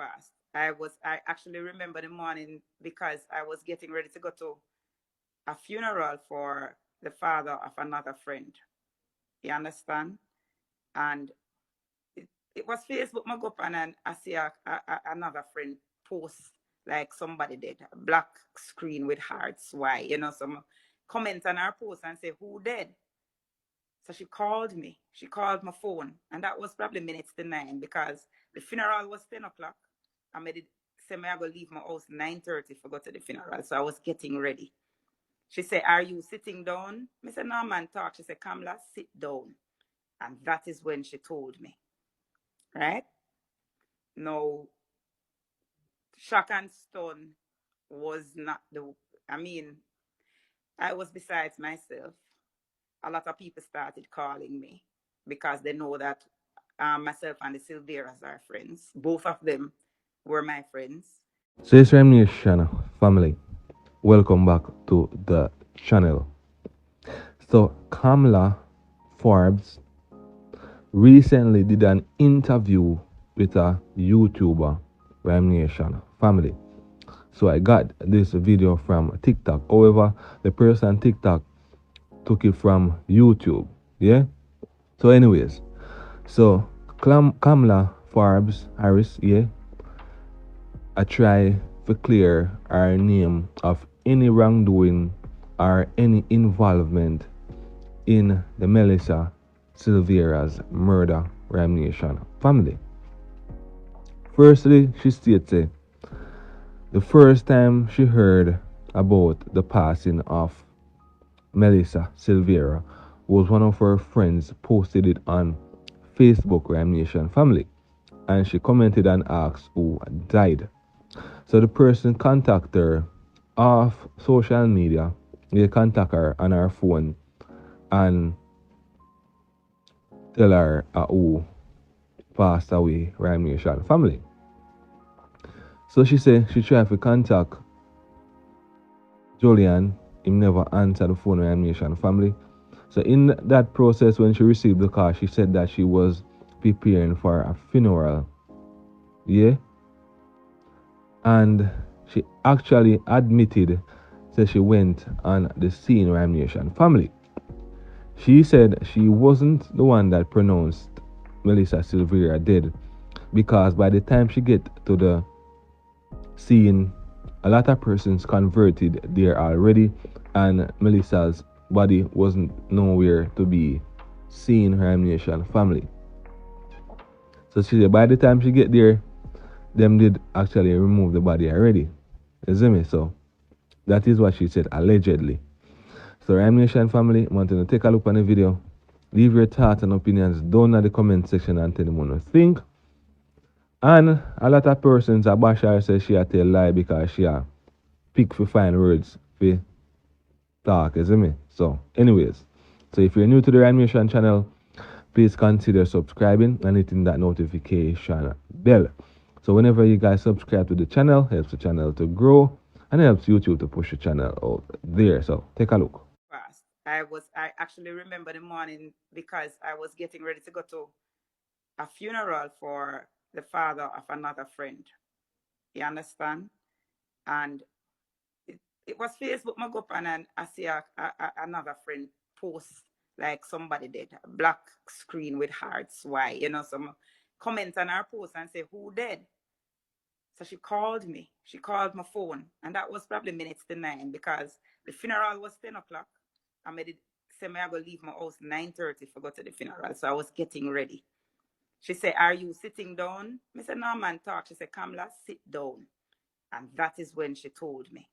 fast. I actually remember the morning because I was getting ready to go to a funeral for the father of another friend. You understand? And it was Facebook. I go up and I see another friend post like somebody did a black screen with hearts. Why? Some comment on her post and say, who dead? So she called me. She called my phone. And that was probably minutes to 9 because the funeral was 10 o'clock. I made it say me I go leave my house 9:30 for go to the funeral. So I was getting ready. She said, are you sitting down? I said, no, man, talk. She said, Kamala, sit down. And that is when she told me, right? No, shock and stun was not I mean, I was besides myself. A lot of people started calling me because they know that myself and the Silveras are friends. Both of them were my friends. So it's RymeNation family. Welcome back to the channel. So Kamala Forbes recently did an interview with a YouTuber, RymeNation family. So I got this video from TikTok. However, the person TikTok took it from YouTube. Yeah. So anyways, so Kamala Forbes Harris, yeah, I try to clear our name of any wrongdoing or any involvement in the Melissa Silvera's murder RymeNation family. Firstly, she stated the first time she heard about the passing of Melissa Silvera was one of her friends posted it on Facebook RymeNation family, and she commented and asked who died. So the person contact her off social media. They contact her on her phone and tell her who passed away, RymeNation family. So she said she tried to contact Julian. He never answered the phone, RymeNation family. So in that process, when she received the call, she said that she was preparing for a funeral. Yeah. And she actually admitted that she went on the scene, RymeNation family. She said she wasn't the one that pronounced Melissa Silvera dead because by the time she get to the scene, a lot of persons converted there already, and Melissa's body wasn't nowhere to be seen. RymeNation family. So she said by the time she get there, them did actually remove the body already. You see me? So that is what she said allegedly. So RymeNation family, want to take a look on the video. Leave your thoughts and opinions down in the comment section and tell them what you think. And a lot of persons are bash her say she a tell lie because she a pick for fine words for talk, isn't me? So anyways, so if you're new to the RymeNation channel, please consider subscribing and hitting that notification bell. So whenever you guys subscribe to the channel, helps the channel to grow and helps YouTube to push the channel out there. So take a look. Fast. I actually remember the morning because I was getting ready to go to a funeral for the father of another friend. You understand? And it was Facebook. I go up and I see another friend post like somebody did a black screen with hearts. Why? Some comment on her post and say, who dead? So she called me. She called my phone. And that was probably minutes to 9 because the funeral was 10 o'clock. I made it say me I go leave my house 9:30 for go to the funeral. So I was getting ready. She said, are you sitting down? I said, no, man, talk. She said, Kamala, sit down. And that is when she told me,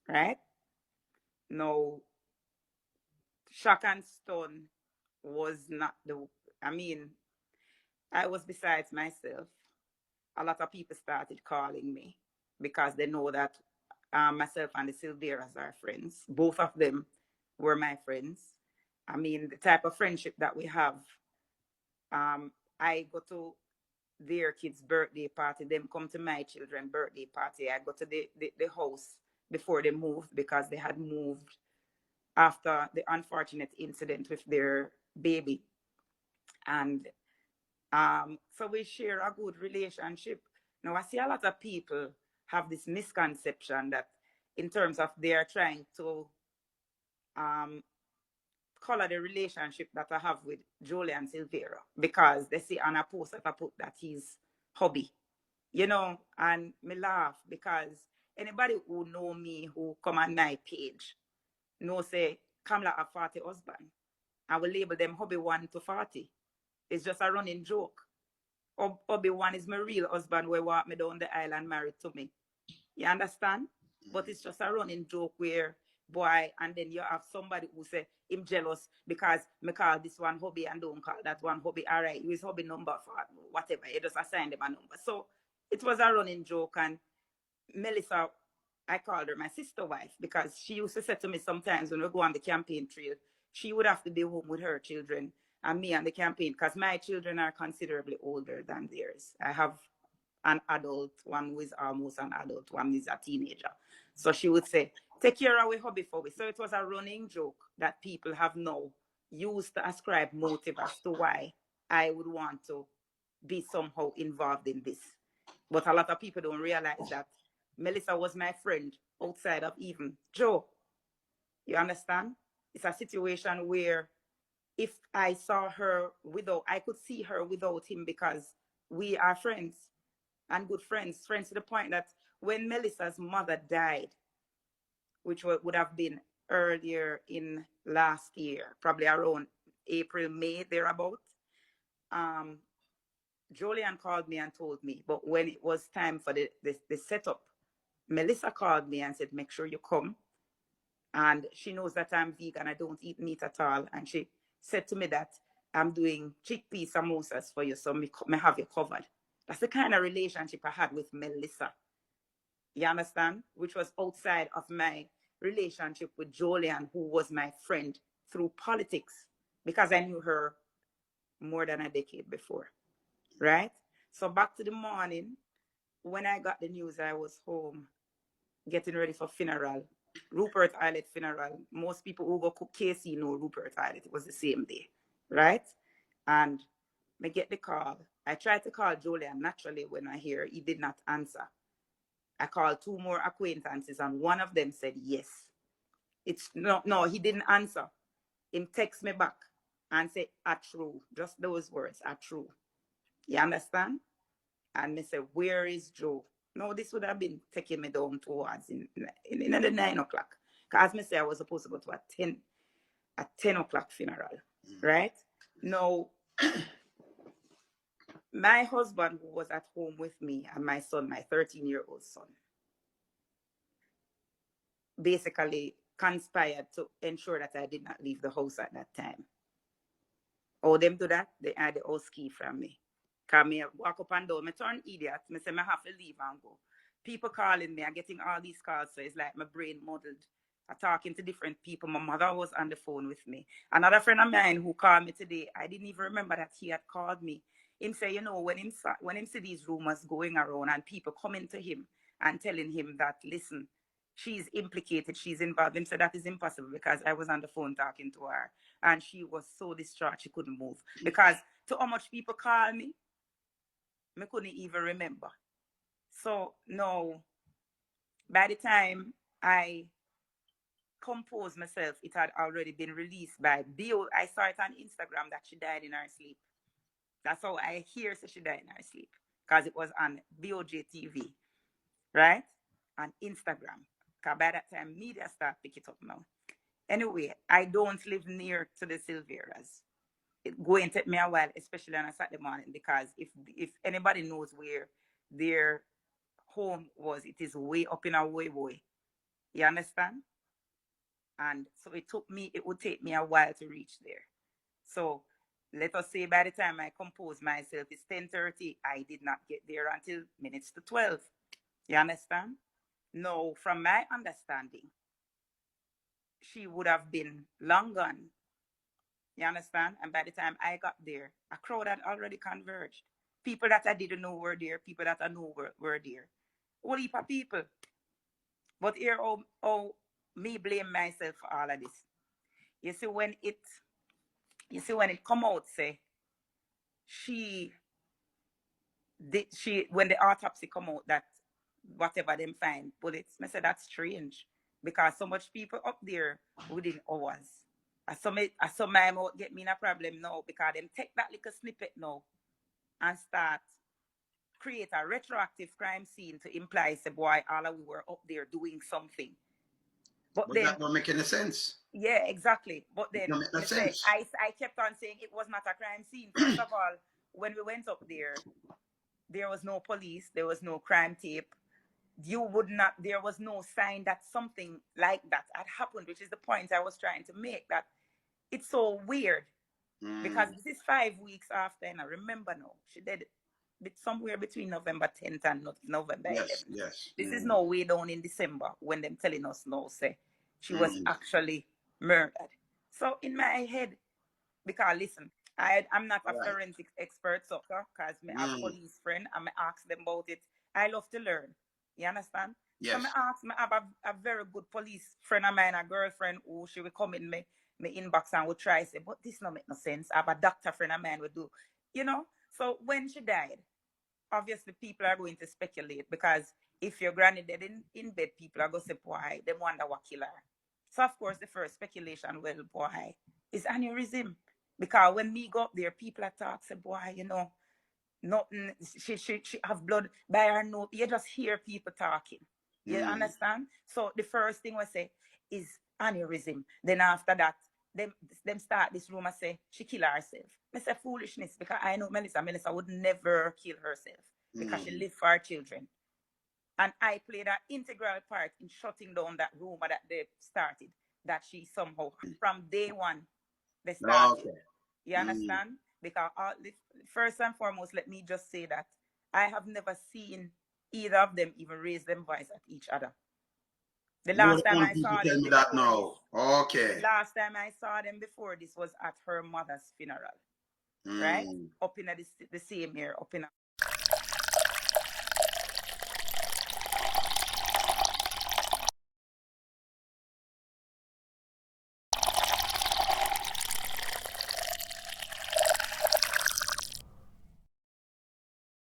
right? No, shock and stun was not I mean, I was besides myself. A lot of people started calling me because they know that myself and the Silveras are friends. Both of them were my friends. I mean, the type of friendship that we have. I go to their kids' birthday party, them come to my children's birthday party. I go to the house before they moved because they had moved after the unfortunate incident with their baby. And so we share a good relationship. Now, I see a lot of people have this misconception that in terms of they are trying to um, color the relationship that I have with Julian Silvera because they see on a post that I put that he's hobby, and me laugh because anybody who know me who come on my page know say Kamala have 40 husband. I will label them hobby 1 to 40. It's just a running joke. Hobby 1 is my real husband who walk me down the island married to me. You understand? But it's just a running joke where boy, and then you have somebody who say him jealous because me call this one hobby and don't call that one hobby. All right, his hobby number for whatever. You just assign them a number. So it was a running joke. And Melissa, I called her my sister wife because she used to say to me sometimes when we go on the campaign trail, she would have to be home with her children and me on the campaign because my children are considerably older than theirs. I have an adult, one who is almost an adult, one is a teenager. So she would say, take care of our hobby for me. So it was a running joke that people have now used to ascribe motive as to why I would want to be somehow involved in this. But a lot of people don't realize that Melissa was my friend outside of even Joe. You understand? It's a situation where if I saw her without, I could see her without him because we are friends and good friends, friends to the point that when Melissa's mother died, which would have been earlier in last year, probably around April, May, thereabout, um, Julian called me and told me. But when it was time for the setup, Melissa called me and said, make sure you come. And she knows that I'm vegan. I don't eat meat at all. And she said to me that I'm doing chickpea samosas for you, so me have you covered. That's the kind of relationship I had with Melissa. You understand? Which was outside of my relationship with Julian, who was my friend through politics, because I knew her more than a decade before. Right? So back to the morning, when I got the news, I was home getting ready for funeral. Rupert Islet funeral. Most people who go cook KC know Rupert Islet. It was the same day. Right? And I get the call. I tried to call Julian naturally when I hear he did not answer. I called 2 more acquaintances and one of them said yes. It's no, he didn't answer. Him text me back and say, "Are true." Just those words, "Are true." You understand? And me say, "Where is Joe?" No, this would have been taking me down towards in the 9 o'clock. Because me say I was supposed to go to a 10 o'clock funeral. Right? Now, my husband who was at home with me and my son, my 13-year-old son, basically conspired to ensure that I did not leave the house at that time. How them do that? They had the house key from me. Cause me walk up and down, me turn idiot. Me say me have to leave and go. People calling me, I'm getting all these calls, so it's like my brain muddled. I'm talking to different people. My mother was on the phone with me. Another friend of mine who called me today, I didn't even remember that he had called me. Him say, when him see these rumors going around and people coming to him and telling him that, listen, she's implicated, she's involved. Him said that is impossible because I was on the phone talking to her and she was so distraught she couldn't move. Because to how much people call me, I couldn't even remember. So no, by the time I composed myself, it had already been released by Bio. I saw it on Instagram that she died in her sleep. That's how I hear so she died in her sleep. Because it was on BOJ TV, right? On Instagram. Because by that time, media start pick it up now. Anyway, I don't live near to the Silveras. It going to take me a while, especially on a Saturday morning, because if anybody knows where their home was, it is way up in a way. You understand? And so it would take me a while to reach there. So let us say by the time I compose myself, it's 10:30. I did not get there until minutes to 12. You understand? No, from my understanding, she would have been long gone. You understand? And by the time I got there, a crowd had already converged. People that I didn't know were there, people that I knew were there. Whole heap of people. But here, me blame myself for all of this. You see, when it come out, say, she when the autopsy come out that whatever them find bullets, I said that's strange because so much people up there within hours. I saw my mouth get me in a problem now because them take that little snippet now and start create a retroactive crime scene to imply say boy all of we were up there doing something. But then that don't make any sense. yeah, exactly. But It then don't make no me say sense. I kept on saying it was not a crime scene. First of all, when we went up there was no police, there was no crime tape. You would not, there was no sign that something like that had happened, which is the point I was trying to make. That it's so weird because this is 5 weeks after, and I remember now she did somewhere between November 10th and November Yes, 11th. yes. This is no way down in December when them telling us no say she was Mm. actually murdered. So in my head, because listen, I'm not a Right. forensic expert, so because me have Mm. police friend and me ask them about it. I love to learn. You understand? So Yes. me have a very good police friend of mine, a girlfriend who she will come in me inbox and will try say, but this no make no sense. I have a doctor friend of mine will do, you know. So when she died, obviously people are going to speculate because if your granny dead in bed, people are going to say, boy, they wonder what killer her. So of course the first speculation, well, boy, is aneurysm. Because when me go up there, people are talk, say, boy, you know, nothing, she have blood by her nose. You just hear people talking. You understand? So the first thing we say is aneurysm. Then after that, them start this rumor say she kill herself. I say foolishness because I know Melissa would never kill herself because she lived for her children. And I played an integral part in shutting down that rumor that they started, that she somehow, from day one, they started. Okay. You understand? Because first and foremost, let me just say that I have never seen either of them even raise them voice at each other. The You're last the time one I people saw tell them me that before this, now. Okay. the last time I saw them before this was at her mother's funeral, right? Mm. Up in the same year, up in